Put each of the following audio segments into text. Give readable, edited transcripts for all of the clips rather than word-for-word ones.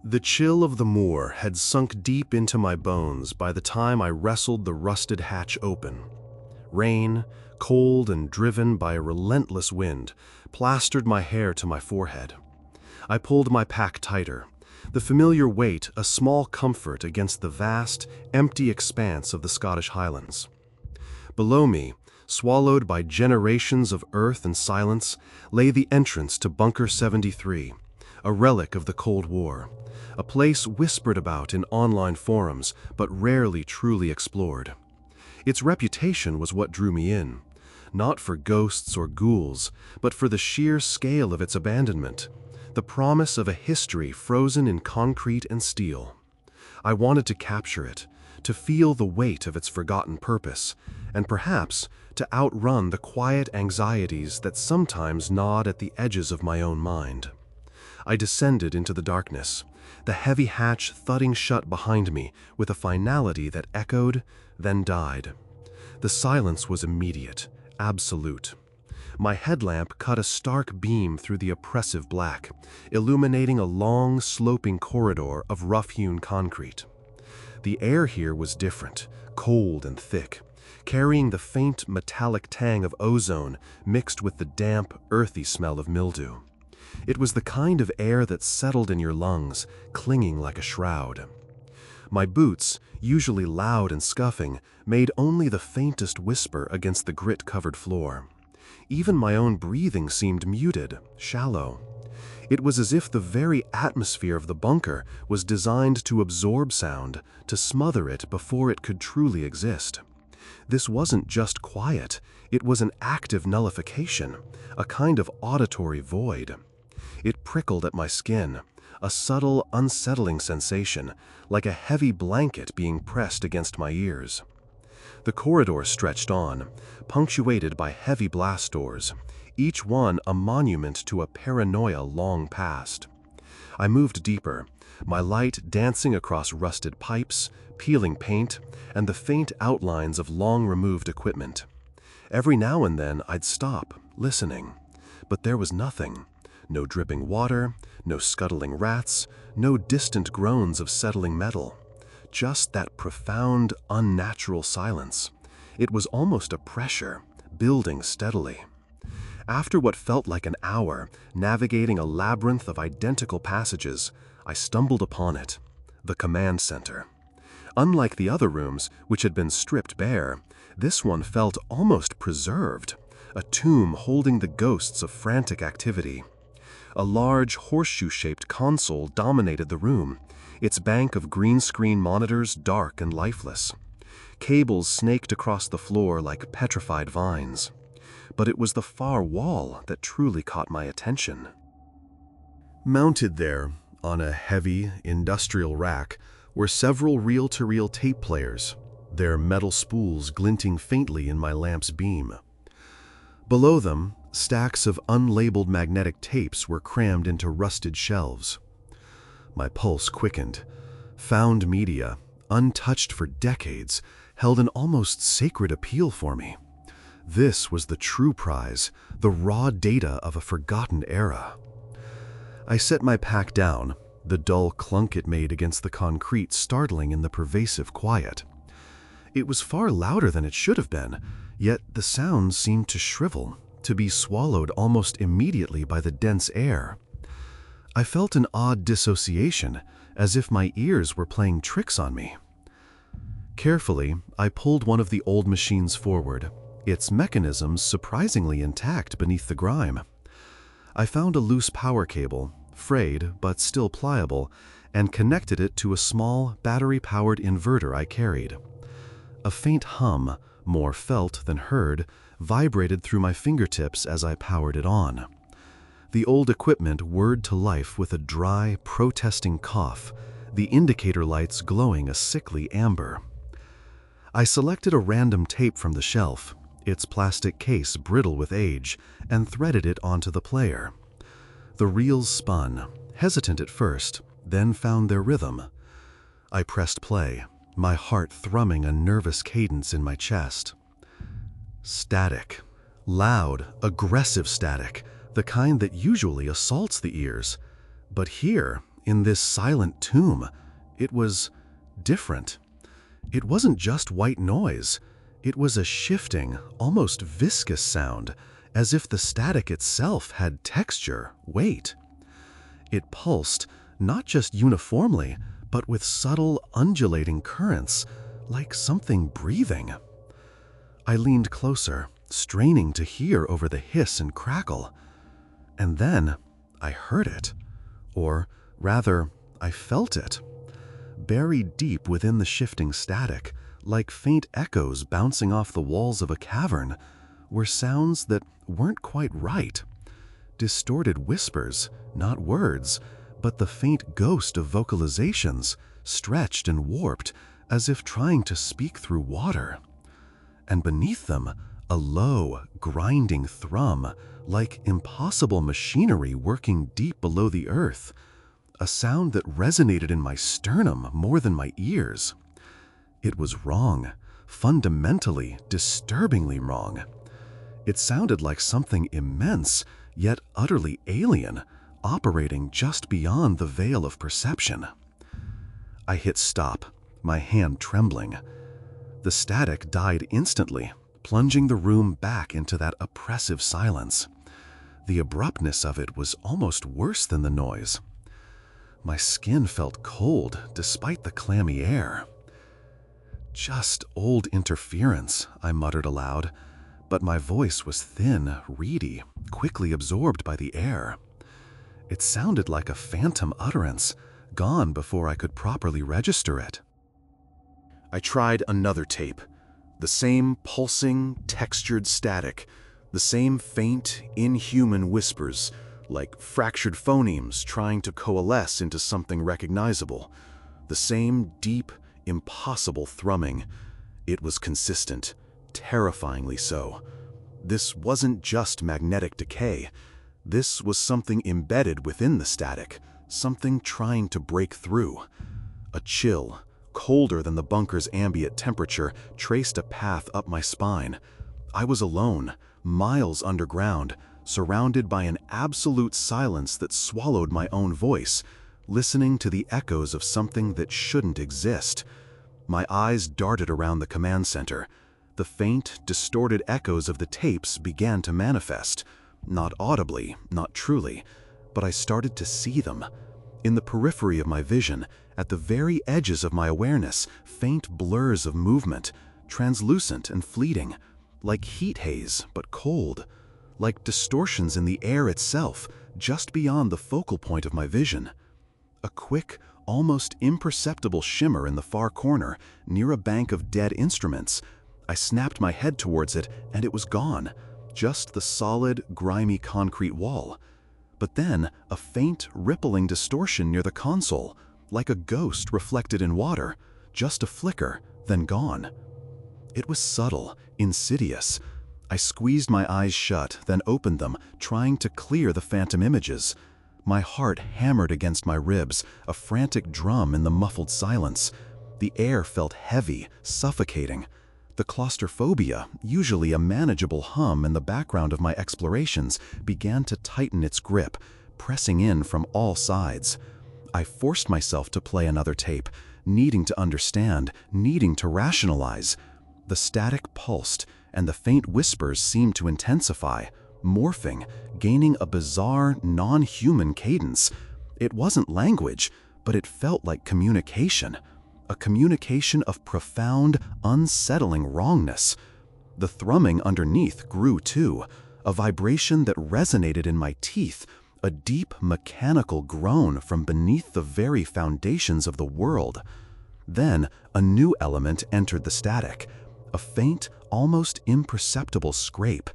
The chill of the moor had sunk deep into my bones by the time I wrestled the rusted hatch open. Rain, cold and driven by a relentless wind, plastered my hair to my forehead. I pulled my pack tighter, the familiar weight a small comfort against the vast, empty expanse of the Scottish Highlands. Below me, swallowed by generations of earth and silence, lay the entrance to Bunker 73, a relic of the Cold War, a place whispered about in online forums but rarely truly explored. Its reputation was what drew me in, not for ghosts or ghouls, but for the sheer scale of its abandonment, the promise of a history frozen in concrete and steel. I wanted to capture it, to feel the weight of its forgotten purpose, and perhaps to outrun the quiet anxieties that sometimes gnawed at the edges of my own mind. I descended into the darkness, the heavy hatch thudding shut behind me with a finality that echoed, then died. The silence was immediate, absolute. My headlamp cut a stark beam through the oppressive black, illuminating a long, sloping corridor of rough-hewn concrete. The air here was different, cold and thick, carrying the faint metallic tang of ozone mixed with the damp, earthy smell of mildew. It was the kind of air that settled in your lungs, clinging like a shroud. My boots, usually loud and scuffing, made only the faintest whisper against the grit-covered floor. Even my own breathing seemed muted, shallow. It was as if the very atmosphere of the bunker was designed to absorb sound, to smother it before it could truly exist. This wasn't just quiet, it was an active nullification, a kind of auditory void. It prickled at my skin, a subtle, unsettling sensation, like a heavy blanket being pressed against my ears. The corridor stretched on, punctuated by heavy blast doors, each one a monument to a paranoia long past. I moved deeper, my light dancing across rusted pipes, peeling paint, and the faint outlines of long-removed equipment. Every now and then I'd stop, listening, but there was nothing. No dripping water, no scuttling rats, no distant groans of settling metal. Just that profound, unnatural silence. It was almost a pressure, building steadily. After what felt like an hour, navigating a labyrinth of identical passages, I stumbled upon it, the command center. Unlike the other rooms, which had been stripped bare, this one felt almost preserved, a tomb holding the ghosts of frantic activity. A large, horseshoe-shaped console dominated the room, its bank of green screen monitors dark and lifeless. Cables snaked across the floor like petrified vines. But it was the far wall that truly caught my attention. Mounted there, on a heavy, industrial rack, were several reel-to-reel tape players, their metal spools glinting faintly in my lamp's beam. Below them, stacks of unlabeled magnetic tapes were crammed into rusted shelves. My pulse quickened. Found media, untouched for decades, held an almost sacred appeal for me. This was the true prize, the raw data of a forgotten era. I set my pack down, the dull clunk it made against the concrete startling in the pervasive quiet. It was far louder than it should have been, yet the sound seemed to shrivel, to be swallowed almost immediately by the dense air. I felt an odd dissociation, as if my ears were playing tricks on me. Carefully, I pulled one of the old machines forward, its mechanisms surprisingly intact beneath the grime. I found a loose power cable, frayed but still pliable, and connected it to a small, battery-powered inverter I carried. A faint hum, more felt than heard, vibrated through my fingertips as I powered it on. The old equipment whirred to life with a dry, protesting cough, the indicator lights glowing a sickly amber. I selected a random tape from the shelf, its plastic case brittle with age, and threaded it onto the player. The reels spun, hesitant at first, then found their rhythm. I pressed play, my heart thrumming a nervous cadence in my chest. Static. Loud, aggressive static, the kind that usually assaults the ears. But here, in this silent tomb, it was different. It wasn't just white noise. It was a shifting, almost viscous sound, as if the static itself had texture, weight. It pulsed, not just uniformly, but with subtle, undulating currents, like something breathing. I leaned closer, straining to hear over the hiss and crackle. And then I heard it. Or rather, I felt it. Buried deep within the shifting static, like faint echoes bouncing off the walls of a cavern, were sounds that weren't quite right. Distorted whispers, not words, but the faint ghost of vocalizations, stretched and warped, as if trying to speak through water. And beneath them, a low, grinding thrum, like impossible machinery working deep below the earth. A sound that resonated in my sternum more than my ears. It was wrong, fundamentally, disturbingly wrong. It sounded like something immense, yet utterly alien, operating just beyond the veil of perception. I hit stop, my hand trembling. The static died instantly, plunging the room back into that oppressive silence. The abruptness of it was almost worse than the noise. My skin felt cold despite the clammy air. "Just old interference," I muttered aloud, but my voice was thin, reedy, quickly absorbed by the air. It sounded like a phantom utterance, gone before I could properly register it. I tried another tape. The same pulsing, textured static, the same faint, inhuman whispers, like fractured phonemes trying to coalesce into something recognizable. The same deep, impossible thrumming. It was consistent, terrifyingly so. This wasn't just magnetic decay. This was something embedded within the static, something trying to break through. A chill, colder than the bunker's ambient temperature, traced a path up my spine. I was alone, miles underground, surrounded by an absolute silence that swallowed my own voice, listening to the echoes of something that shouldn't exist. My eyes darted around the command center. The faint, distorted echoes of the tapes began to manifest. Not audibly, not truly, but I started to see them. In the periphery of my vision, at the very edges of my awareness, faint blurs of movement, translucent and fleeting, like heat haze, but cold, like distortions in the air itself, just beyond the focal point of my vision. A quick, almost imperceptible shimmer in the far corner, near a bank of dead instruments. I snapped my head towards it, and it was gone, just the solid, grimy concrete wall. But then, a faint, rippling distortion near the console, like a ghost reflected in water, just a flicker, then gone. It was subtle, insidious. I squeezed my eyes shut, then opened them, trying to clear the phantom images. My heart hammered against my ribs, a frantic drum in the muffled silence. The air felt heavy, suffocating. The claustrophobia, usually a manageable hum in the background of my explorations, began to tighten its grip, pressing in from all sides. I forced myself to play another tape, needing to understand, needing to rationalize. The static pulsed, and the faint whispers seemed to intensify, morphing, gaining a bizarre, non-human cadence. It wasn't language, but it felt like communication. A communication of profound, unsettling wrongness. The thrumming underneath grew too, a vibration that resonated in my teeth, a deep, mechanical groan from beneath the very foundations of the world. Then, a new element entered the static, a faint, almost imperceptible scrape,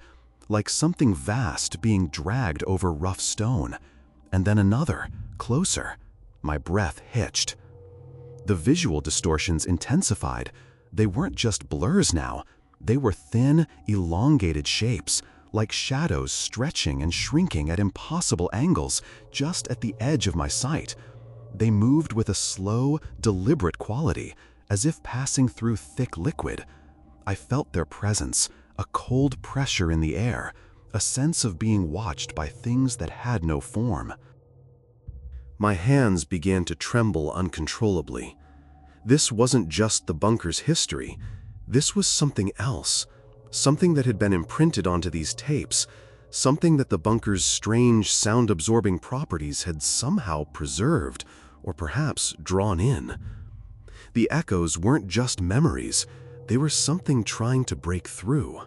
like something vast being dragged over rough stone. And then another, closer. My breath hitched. The visual distortions intensified. They weren't just blurs now. They were thin, elongated shapes, like shadows stretching and shrinking at impossible angles just at the edge of my sight. They moved with a slow, deliberate quality, as if passing through thick liquid. I felt their presence, a cold pressure in the air, a sense of being watched by things that had no form. My hands began to tremble uncontrollably. This wasn't just the bunker's history. This was something else, something that had been imprinted onto these tapes, something that the bunker's strange sound-absorbing properties had somehow preserved, or perhaps drawn in. The echoes weren't just memories, they were something trying to break through.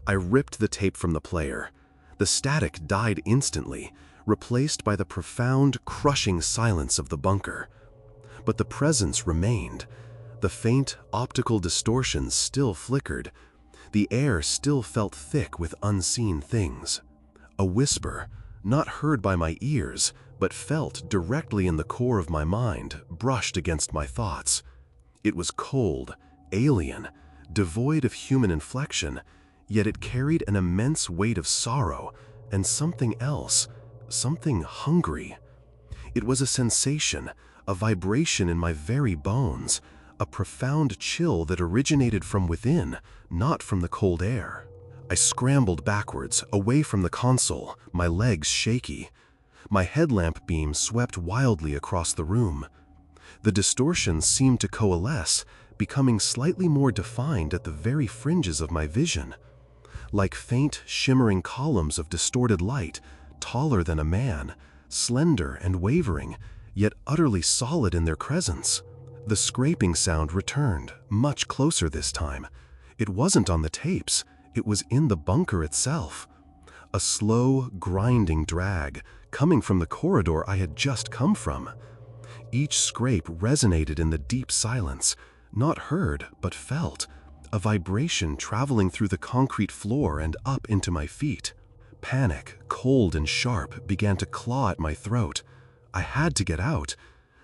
I ripped the tape from the player. The static died instantly, replaced by the profound, crushing silence of the bunker. But the presence remained. The faint, optical distortions still flickered. The air still felt thick with unseen things. A whisper, not heard by my ears, but felt directly in the core of my mind, brushed against my thoughts. It was cold, alien, devoid of human inflection, yet it carried an immense weight of sorrow and something else, something hungry. It was a sensation, a vibration in my very bones, a profound chill that originated from within, not from the cold air. I scrambled backwards, away from the console, my legs shaky. My headlamp beam swept wildly across the room. The distortions seemed to coalesce, becoming slightly more defined at the very fringes of my vision. Like faint, shimmering columns of distorted light, taller than a man, slender and wavering, yet utterly solid in their presence. The scraping sound returned, much closer this time. It wasn't on the tapes, it was in the bunker itself. A slow, grinding drag, coming from the corridor I had just come from. Each scrape resonated in the deep silence, not heard but felt, a vibration traveling through the concrete floor and up into my feet. Panic, cold and sharp, began to claw at my throat. I had to get out.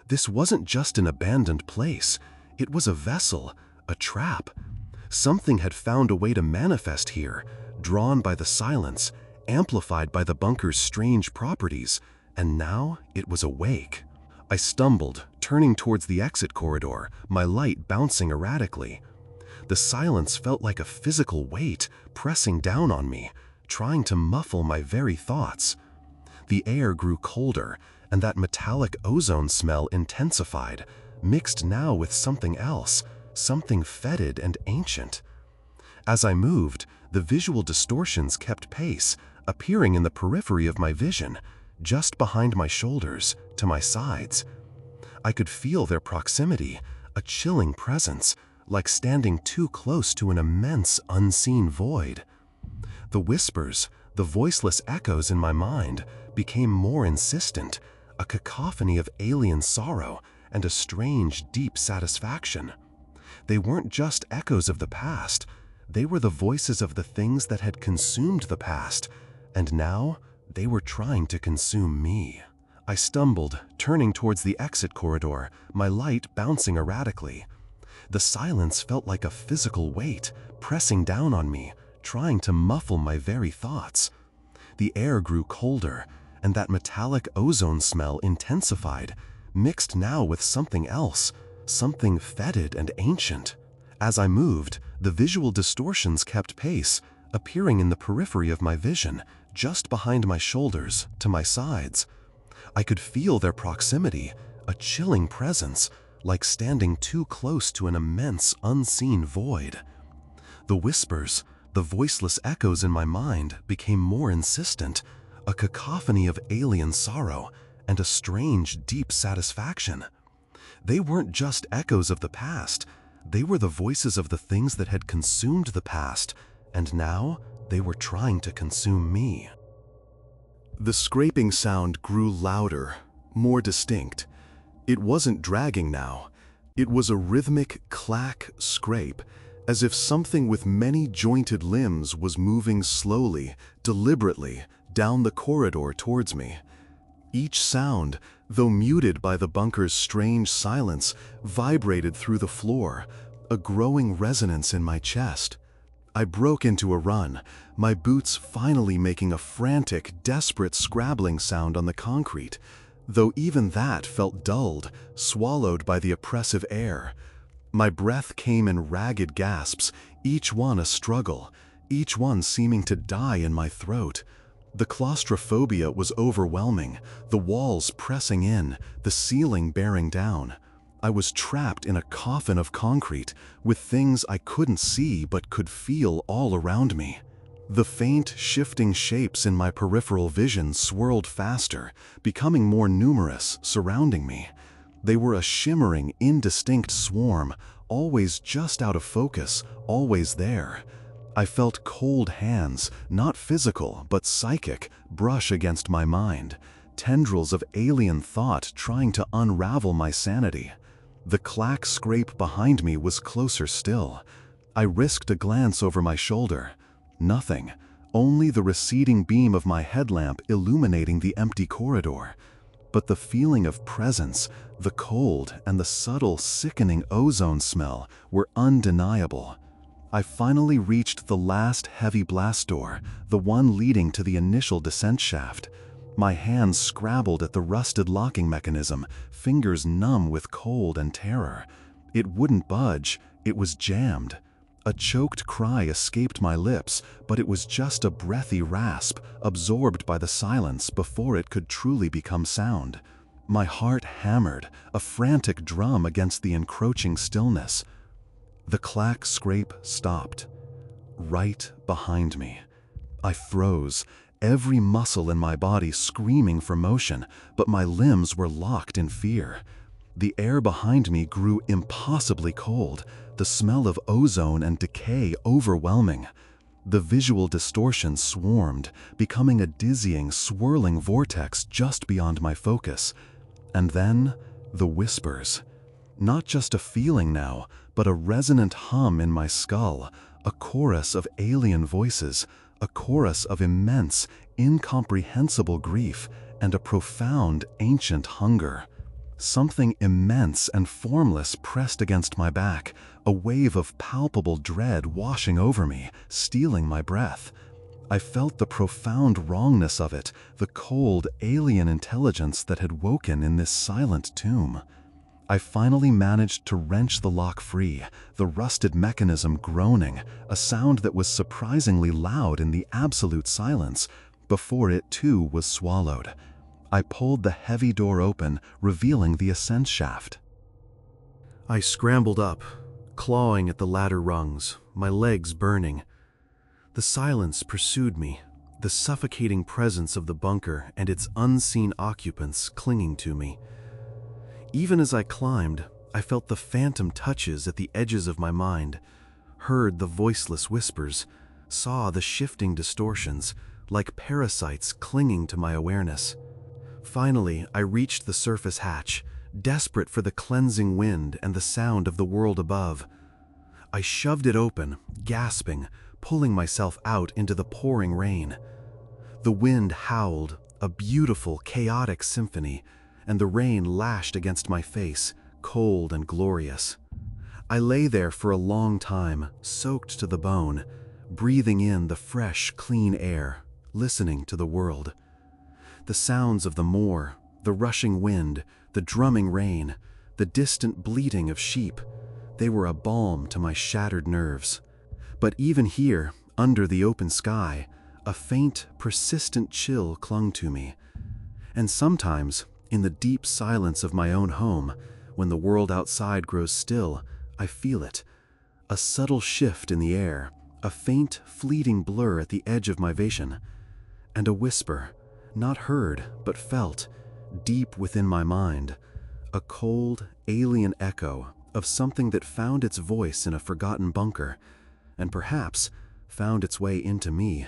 This wasn't just an abandoned place. It was a vessel, a trap. Something had found a way to manifest here, drawn by the silence, amplified by the bunker's strange properties, and now it was awake. I stumbled, turning towards the exit corridor, my light bouncing erratically. The silence felt like a physical weight pressing down on me, trying to muffle my very thoughts. The air grew colder, and that metallic ozone smell intensified, mixed now with something else, something fetid and ancient. As I moved, the visual distortions kept pace, appearing in the periphery of my vision, just behind my shoulders, to my sides. I could feel their proximity, a chilling presence, like standing too close to an immense unseen void. The whispers, the voiceless echoes in my mind, became more insistent, a cacophony of alien sorrow and a strange, deep satisfaction. They weren't just echoes of the past, they were the voices of the things that had consumed the past, and now they were trying to consume me. I stumbled, turning towards the exit corridor, my light bouncing erratically. The silence felt like a physical weight, pressing down on me, trying to muffle my very thoughts. The air grew colder, and that metallic ozone smell intensified, mixed now with something else, something fetid and ancient. As I moved, the visual distortions kept pace, appearing in the periphery of my vision, just behind my shoulders, to my sides. I could feel their proximity, a chilling presence, like standing too close to an immense unseen void. The whispers, the voiceless echoes in my mind became more insistent, a cacophony of alien sorrow and a strange, deep satisfaction. They weren't just echoes of the past, they were the voices of the things that had consumed the past, and now they were trying to consume me. The scraping sound grew louder, more distinct. It wasn't dragging now. It was a rhythmic clack scrape, as if something with many jointed limbs was moving slowly, deliberately, down the corridor towards me. Each sound, though muted by the bunker's strange silence, vibrated through the floor, a growing resonance in my chest. I broke into a run, my boots finally making a frantic, desperate scrabbling sound on the concrete, though even that felt dulled, swallowed by the oppressive air. My breath came in ragged gasps, each one a struggle, each one seeming to die in my throat. The claustrophobia was overwhelming, the walls pressing in, the ceiling bearing down. I was trapped in a coffin of concrete, with things I couldn't see but could feel all around me. The faint, shifting shapes in my peripheral vision swirled faster, becoming more numerous, surrounding me. They were a shimmering, indistinct swarm, always just out of focus, always there. I felt cold hands, not physical but psychic, brush against my mind, tendrils of alien thought trying to unravel my sanity. The clack scrape behind me was closer still. I risked a glance over my shoulder. Nothing, only the receding beam of my headlamp illuminating the empty corridor. But the feeling of presence, the cold, and the subtle, sickening ozone smell were undeniable. I finally reached the last heavy blast door, the one leading to the initial descent shaft. My hands scrabbled at the rusted locking mechanism, fingers numb with cold and terror. It wouldn't budge, it was jammed. A choked cry escaped my lips, but it was just a breathy rasp, absorbed by the silence before it could truly become sound. My heart hammered, a frantic drum against the encroaching stillness. The clack scrape stopped, right behind me. I froze, every muscle in my body screaming for motion, but my limbs were locked in fear. The air behind me grew impossibly cold, the smell of ozone and decay overwhelming. The visual distortion swarmed, becoming a dizzying, swirling vortex just beyond my focus. And then, the whispers. Not just a feeling now, but a resonant hum in my skull, a chorus of alien voices, a chorus of immense, incomprehensible grief, and a profound, ancient hunger. Something immense and formless pressed against my back, a wave of palpable dread washing over me, stealing my breath. I felt the profound wrongness of it, the cold, alien intelligence that had woken in this silent tomb. I finally managed to wrench the lock free, the rusted mechanism groaning, a sound that was surprisingly loud in the absolute silence, before it too was swallowed. I pulled the heavy door open, revealing the ascent shaft. I scrambled up, clawing at the ladder rungs, my legs burning. The silence pursued me, the suffocating presence of the bunker and its unseen occupants clinging to me. Even as I climbed, I felt the phantom touches at the edges of my mind, heard the voiceless whispers, saw the shifting distortions, like parasites clinging to my awareness. Finally, I reached the surface hatch, desperate for the cleansing wind and the sound of the world above. I shoved it open, gasping, pulling myself out into the pouring rain. The wind howled, a beautiful, chaotic symphony, and the rain lashed against my face, cold and glorious. I lay there for a long time, soaked to the bone, breathing in the fresh, clean air, listening to the world. The sounds of the moor, the rushing wind, the drumming rain, the distant bleating of sheep, they were a balm to my shattered nerves. But even here, under the open sky, a faint, persistent chill clung to me. And sometimes, in the deep silence of my own home, when the world outside grows still, I feel it. A subtle shift in the air, a faint, fleeting blur at the edge of my vision, and a whisper, not heard but felt, deep within my mind, a cold, alien echo of something that found its voice in a forgotten bunker, and perhaps found its way into me.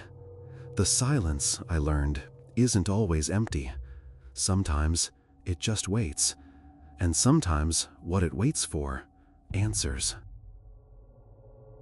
The silence, I learned, isn't always empty. Sometimes it just waits, and sometimes what it waits for answers.